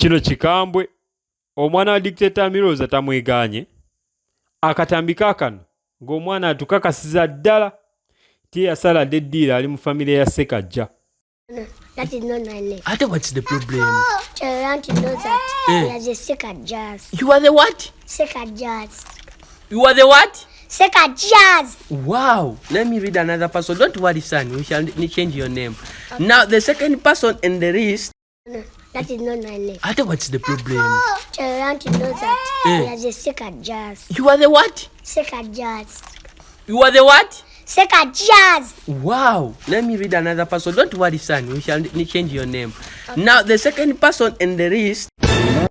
Kino kikambwe omwana wa dictator Miroza tamweganye akatambika kano ng'omwana atukakasiza ddala ti yasala deddiira ali mu famire ya Sekajja. No, that is not my name. Ate, what's the problem? I want to know that he has a Sekajjas. You are the what? Sekajjas. You are the what? Sekajjas. Wow. Let me read another person. Don't worry, son. We shall change your name. Okay. Now, the second person in the list. No, that is not my name. Ate, what's the problem? I want to know that he has a Sekajjas. You are the what? Sekajjas. You are the what? Sekajjas. Wow. Let me read another person. Don't worry, son. We shall change your name. Okay. Now, the second person in the list.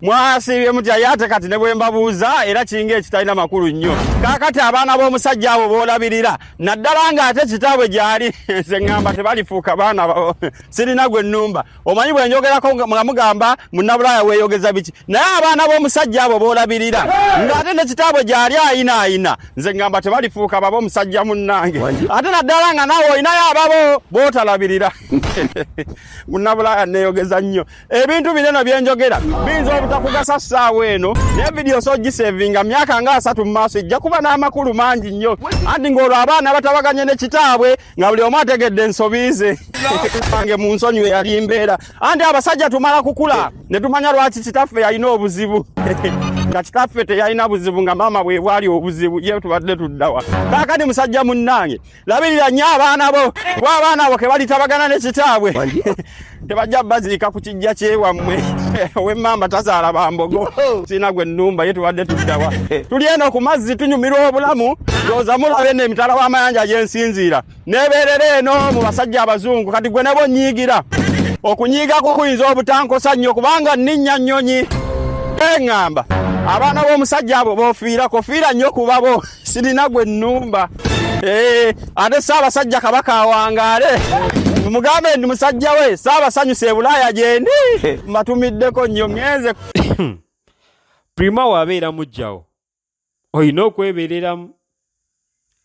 Mwasibye mutya yate kati ne bwe mbabuuza era kinga ekitalina makulu nnyo. Kaakati abaana b'omusajja abo boolabirira naddala ng'ate kitaabwe gy'ali nze ŋŋamba tebalifuuka baana sirina gwe nnumba. Omanyi bwe njogerako nga mugamba munnabulaaya weeyogeza biki. Naye abaana b'omusajja abo boolabirira ng'ate ne kitaabwe gy'ali ayina nze ŋŋamba tebalifuuka babo omusajja munnange. Ate naddala nga naawe olinayo ababo bootalabirira. Munnabulaaya neeyogeza nnyo. Ebintu binene bye njogera binza obutakugasa ssaawa eno naye vidiyo sogisevinga myaka nga 3 mu maaso ejja kuba n'amakulu mangi nnyo anti ng'olwo abaana batabaganye ne kitaabwe nga buli omu ategedde ensobiize bange mu nsonyi we yali mbeera anti abasajja tumala kukula ne tumanya lwaki kitaffe yalina obuzibu nga kitaffe teyalina buzibu nga maama bwe bwali obuzibu ye tubadde tuddawa. Kaakati musajja munnange labirira nnyo abaana bo kuba abaana abo ke balitabagana ne kitaabwe tebajja baziika ku kijja kyewammwe ow'emmamba tazaala bambogo sina gwe nnumba ye tubadde tuddawa. Tuli eno ku mazzi tunyumirwa obulamu ndowooza mulabe n'emitala w'amayanja gyensinziira neebeerera eno mu basajja abazungu kati gwe ne bonnyiigira okunyiigako kuyinza obutankosa nnyo kubanga nninnya nnyonyi eŋŋamba abaana b'omusajja abo boofiirako fiira nnyo ku babo sirina gwe nnumba. Ate Ssaabasajja Kabaka awangaale mugambe ndi musajja we Ssaabasanyuse Bulaaya gyendi mbatumiddeko nnyo ngenze. Prima wabeera mujjawo olina okwebeereramu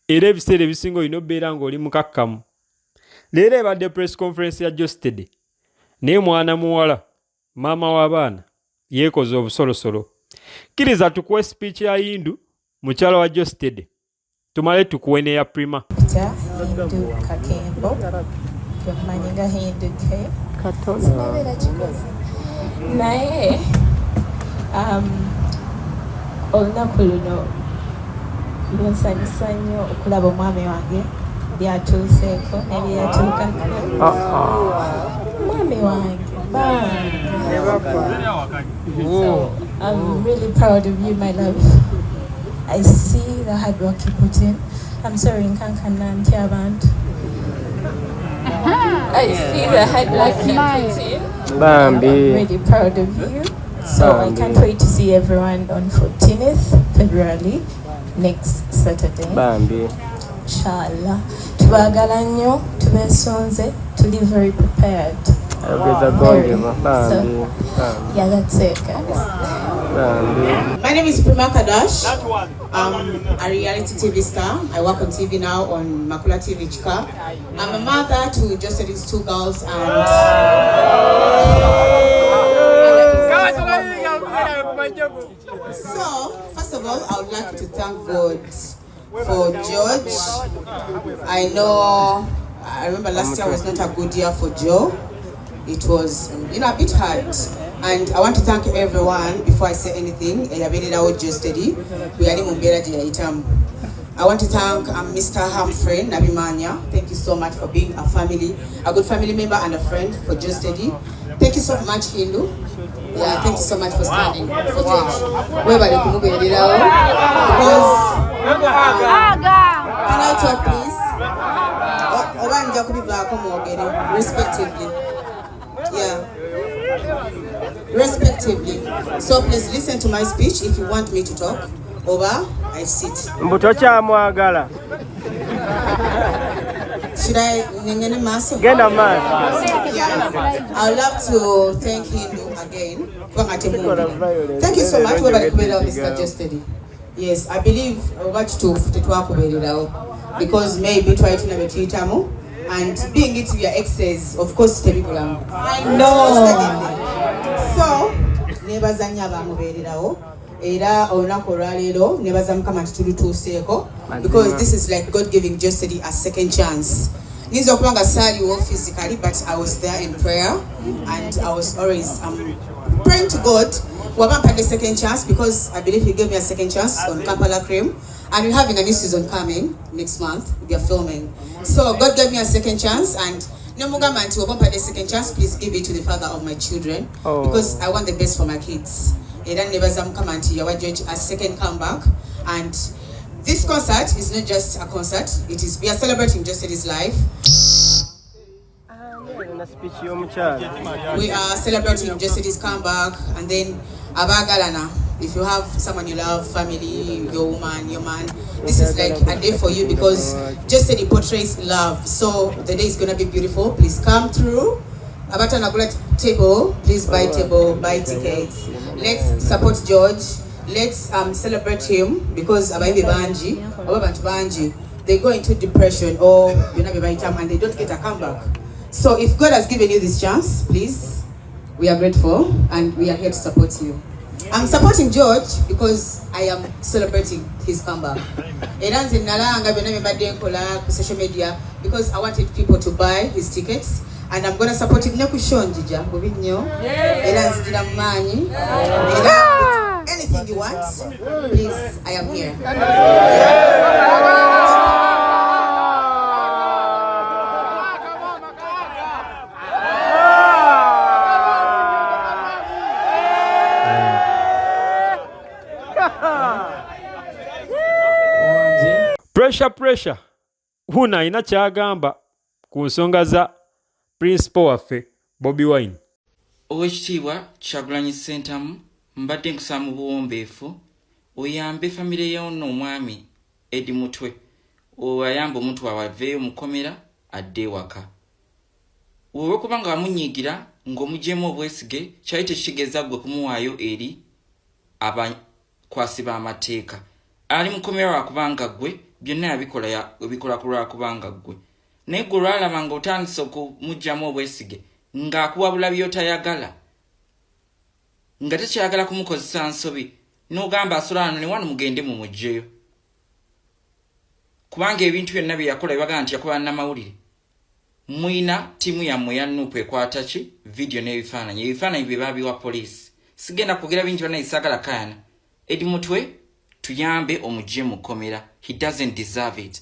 era ebiseera ebisinga olina obeera ng'oli mukakkamu. Leero ebadde press conference ya Jostede naye mwana muwala maama w'abaana yeekoze obusolosolo. Kkiriza tukuwe speech ya Yindu mukyala wa Jostede tumale tukuwe n'eya Prima. Hindu Kakembo Manyinga Hindu K Katona naye olunaku luno lunsanyusa nnyo okulaba omwami wange byatuuseeko nebyeyatuukako. Mwami wange so I'm really proud of you, my love. I see the hard work you put in. I'm sorry, Nkankana Ntiaband. I see the hard work you put in. Bambi. I'm really proud of you. So Bambi. I can't wait to see everyone on 14th February, next Saturday. Bambi. Inshallah. Tubagala nnyo, tubesonze, to be very prepared. Yeah, that's it, guys. My name is Prima Kadash. I'm a reality TV star. I work on TV now on Makula TV Chika. I'm a mother to just these 2 girls and so, first of all, I would like to thank God for George. I remember last year was not a good year for Joe. It was, a bit hard. And I want to thank everyone before I say anything. I want to thank Mr. Humphrey Nabimanya. Thank you so much for being a good family member and a friend for Just Steady. Thank you so much, Hindu. Yeah, thank you so much for standing for George. Can I talk, please? Respectively. Yeah. Respectively. So please listen to my speech if you want me to talk. Over, I sit. Mbutocha mwagala. Should I Genda man. Yeah. I would love to thank him again. Thank you so much Mr. Justedy. Yes, I believe because maybe try to navigate and being it your exes, of course, I know. So nebaza nnyo abamubeererawo era olunaku olwaleero nebaza Mukama titulutuuseeko because this is like God giving Josedy a second chance. Niyinza okuba nga saaliwo physically but I was there in prayer and I was always praying to God waba mpadde second chance because I believe he gave me a second chance on Kampala Cream and we're having a new season coming next month. We are filming. So God gave me a second chance and Nomugamba nti waba mpadde second chance, please give it to the father of my children because I want the best for my kids. Era nebaza Mukama nti yawa George a second comeback and this concert is not just a concert, we are celebrating Josedy's life. We are celebrating Josedy's comeback and then abagalana. If you have someone you love, family, your woman, your man, this is like a day for you because Josedy portrays love. So the day is gonna be beautiful. Please come through. Abata nagula table, please buy tickets. Let's support George. Let's celebrate him because abayibe banji, ababantu banji, they go into depression or and they don't get a comeback. So if God has given you this chance, please, we are grateful and we are here to support you. I'm supporting George because I am celebrating his comeback. Social media because I wanted people to buy his tickets. And I'm gonna support him. Anything you want, please, I am here. Pressure. Huna alina kyagamba ku nsonga za principal waffe Bobi Wine. Owekitiibwa Kyagulanyi Ssentamu mbadde nkusaba mu buwombeefu oyambe famire y'ono omwami Eddie Mutwe oyambe omuntu awaveeyo mukomera adde ewaka. Olw'okuba nga wamunyiigira ng'omugyemu obwesige kyali tekitegeeza gwe kumuwaayo eri abakwasi b'amateeka. Ali mukomera lwakubanga gwe byonna yabikola ku lwakubanga gwe. Naye gwe olwalaba nga otandise okumugyamu obwesige ng'akuwabula by'otayagala nga tekyagala kumukozesa nsobi n'ogamba asolano ne wano mugende mu mugyeyo kubanga ebintu byonna bye yakola bibaga nti yakola n'amawulire. Mwina timu yammwe ya Nuupu ekwata ki video n'ebifaananyi bye baabiwa poliisi. Sigenda kwogera bingi byonna isagala kaana. Eddie Mutwe tuyambe omugye mu kkomera. He doesn't deserve it.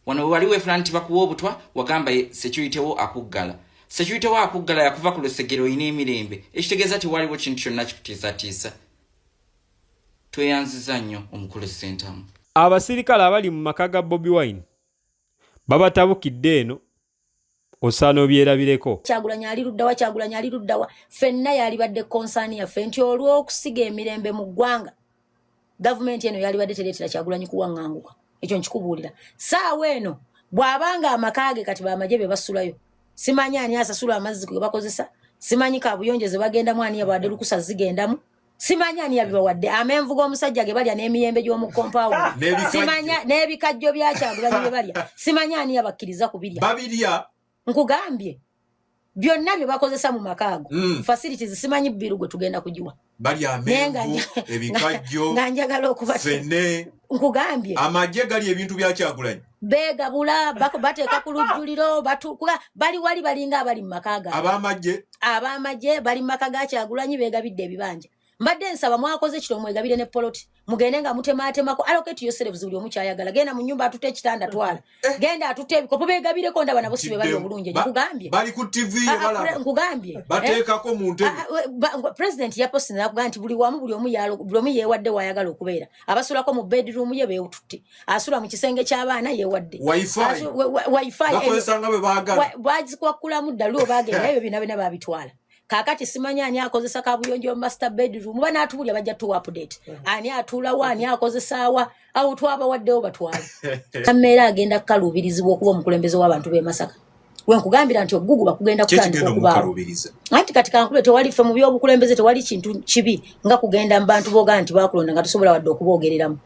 Wano wali weefuna nti bakuwa obutwa wagamba security wo akuggala. Security wo akuggala yakuva ku lusegero oyina emirembe. Ekitegeeza ti waliwo kintu kyonna kikutiisatiisa. Tweyanziza nnyo omukulu Ssentamu. Abasirikale abali mu maka ga Bobi Wine babatabukidde eno osaana obyerabireko. Kyagulanyi ali luddawa ffenna yali badde konsaani yaffe nti olw'okusiga emirembe mu ggwanga gavumenti eno yali badde tereetera Kyagulanyi kuwaŋŋanguka. Ekyo nkikubuulira. Saawa eno bw'abanga amaka ge kati bamagye be basulayo. Simanyi ani asasula amazzi ge bakozesa. Simanyi kaabuyonjo ze bagendamu ani yabawadde lukusa zigendamu. Simanyi ani yabibawadde amenvu g'omusajja ge balya n'emiyembe gy'omu compound. Simanyi n'ebikajjo bya Kyagulanyi bye balya. Simanyi ani yabakkiriza kubirya. Babirya. Nkugambye byonna bye bakozesa mu makaago facilities simanyi bbiru gwe tugenda kugiwa balya amenvu ebikajjo nganjagala okuba fene nkugambye amagye gali ebintu bya Kyagulanyi begabula bateeka ku lujjuliro batukuga bali wali balinga abali mu makaaga abamagye bali mu maka ga Kyagulanyi begabidde ebibanja. Mbadde nsaba mwakoze kiro mwegabire ne poloti mugende nga mutematemako allocate yourselves buli omu kyayagala genda mu nyumba atute ekitanda twala genda atute ebikopo begabireko ndaba nabo sibe bali obulungi nkugambye bali ku TV bala nkugambye bateekako mu ntebe president yaposina kuga nti buli wamu buli omu yeewadde wayagala okubeera abasulako mu bedroom ye beewututte asula mu kisenge ky'abaana yeewadde wifi bakozesanga bwe baagala bazikwakulamu ddalu obagenda ebyo bina babitwala. Kakati simanya ani akozesa kabuyonjo master bedroom bana atubulya bajja tu update ani atula wani akozesa wa au twaba waddewo batwala kamera agenda kalubirizibwa okuba omukulembeze w'abantu be Masaka wenkugambira nti ogugu bakugenda kutandika okuba anti katika nkule tewali fe mu byobukulembeze tewali kintu kibi nga kugenda mu bantu boga nti bakulonda nga tusobola wadde okubogereramu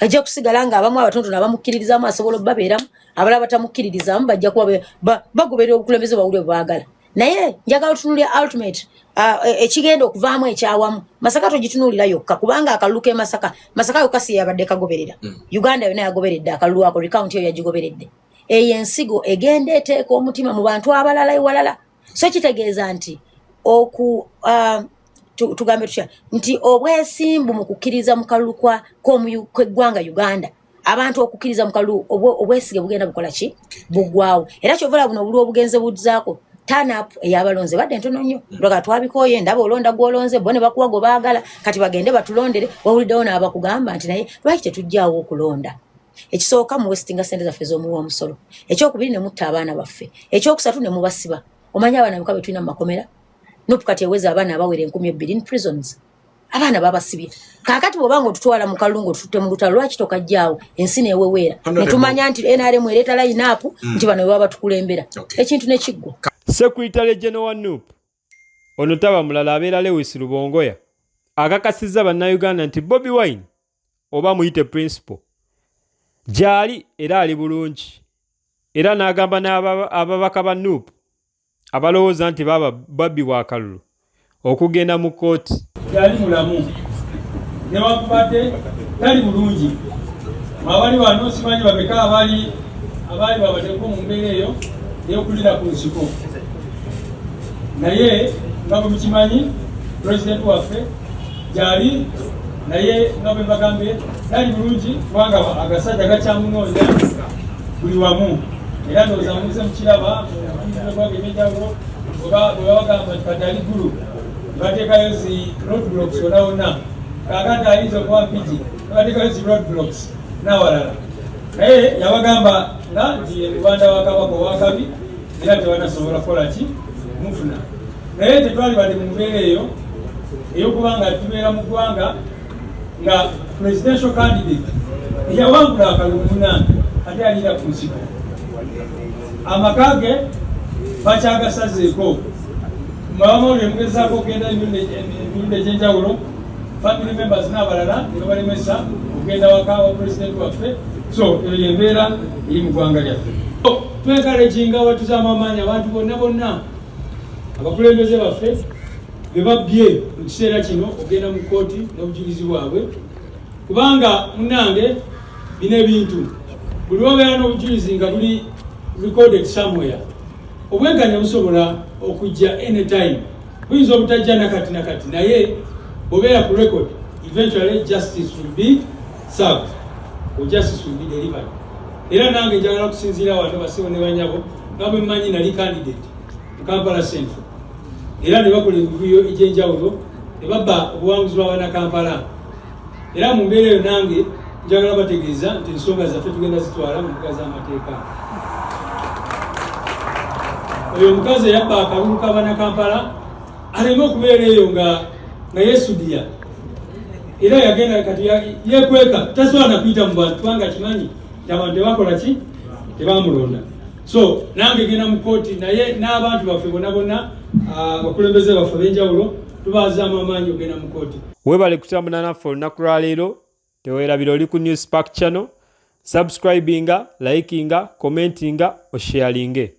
ajja kusigala nga abamu abatonto n'abamukkiririzamu asobola babeeramu abalala batamukkiririzamu bajja kuba bagoberera obukulembeze bawulire baagala naye njagala otunuulira ultimate ekigenda okuvaamu ekyawamu Masaka togitunulira yokka kubanga akalulu ke Masaka yokka si yabadde kagoberera Uganda yonna yagoberedde akalulu ako recount eyo yagigoberedde eyo ensigo egenda eteeka omutima mu bantu abalala ewalala so kitegeeza nti tugambe tutya nti obwesimbu mu kukkiriza mu kalulu kw'eggwanga Uganda abantu okukkiriza mu kalulu obwesige bugenda bukola ki bugwawo era kyovala buno obulu obugenze budzaako turn up eyabalonze badde ntono nnyo ndoga twabikoye ndaba olonda gwolonze bone bakuwa go baagala kati bagende batulondere wawuliddewo n'abakugamba nti naye lwaki tetujjaawo okulonda ekisooka mu westinga sente zaffe z'omuwa omusolo ekyokubiri ne mutta abaana baffe ekyokusatu ne mubasiba omanya abaana mukabe tulina mu makomera nopukati eweza abaana abawere 12 in prisons abaana babasibye kakati bwobanga otutwala mu kalungu tutte mu lutalo lwaki tokajjaawo ensi neweweera netumanya nti NRM ereeta line up nti bano baba tukulembera ekintu nekiggwa Secretary General Nup ono taba mulala abeera Lewis Lubongoya akakasizza bannayuganda nti Bobi Wine oba muyite principal gyali era ali bulungi era n'agamba n'ababaka ba Nup abalowooza nti baba babbi bwa kalulu okugenda mu kooti gyali mulamu newakubadde tali bulungi abali wano simanyi babeka abali babaddeko mu mbeera eyo eyokulira ku nsiko naye nga bwe mukimanyi pulezidenti waffe gyali naye nga bwe bagambye tali bulungi kubanga agasajja gakyamunoonya buli wamu era ndowooza muze mukiraba mugwagenejawulo bwe babagamba nti kati ali gulu bateekayo zi roadblocks wonna wonna kakati ayinza okuba mpigi bateekayo zi roadblocks n'awalala naye yabagamba nga nti Rwanda wa kabaka owakabi era tebanasobola kukola ki mufuna naye tetwali badde mu mbeera eyo eyokuba nga tubeera mu ggwanga nga presidential candidate eyawangula akalulu munange ate aliira ku nsiko amaka ge bakyagasazeeko mawamawulire mugezaako okugenda emirundi egyenjawulo family members n'abalala ne babalemesa okugenda waka wa president waffe so eyo yembeera eri mu ggwanga lyaffe twekalekinga watuzamu amaanyi abantu bonna abakulembeze baffe be babbye mu kiseera kino okugenda mu kooti n'obujulizi bwabwe kubanga munange bino ebintu buli wabeera n'obujulizi nga buli recorded somewhere obwenkanya busobola okujja anytime buyinza obutajja nakati naye obeera ku record eventually justice will be served or justice will be delivered era nange njagala kusinziira wano basibo ne banyabo nga bwe mmanyi nali candidate mu Kampala Central era ne bakola emivuyo egyenjawulo ne babba obuwanguzi bw'abaana Kampala era mu mbeera eyo nange njagala bategeeza nti ensonga zaffe tugenda zitwala mu mbuga z'amateeka oyo omukazi eyabba akalulu k'abaana Kampala aleme okubeera eyo nga yesudiya era yagenda kati yekweka tasobola kuyita mu bantu kubanga kimanyi nti abantu tebakola ki tebamulonda so nange genda mu kooti naye n'abantu baffe bonna abakulembeze baffe ab'enjawulo tubazaamu amaanyi ogenda mu kooti webale kutambula naffe olunaku lwa leero teweerabira oli ku News Park channel subscribinga likinga commentinga osharinge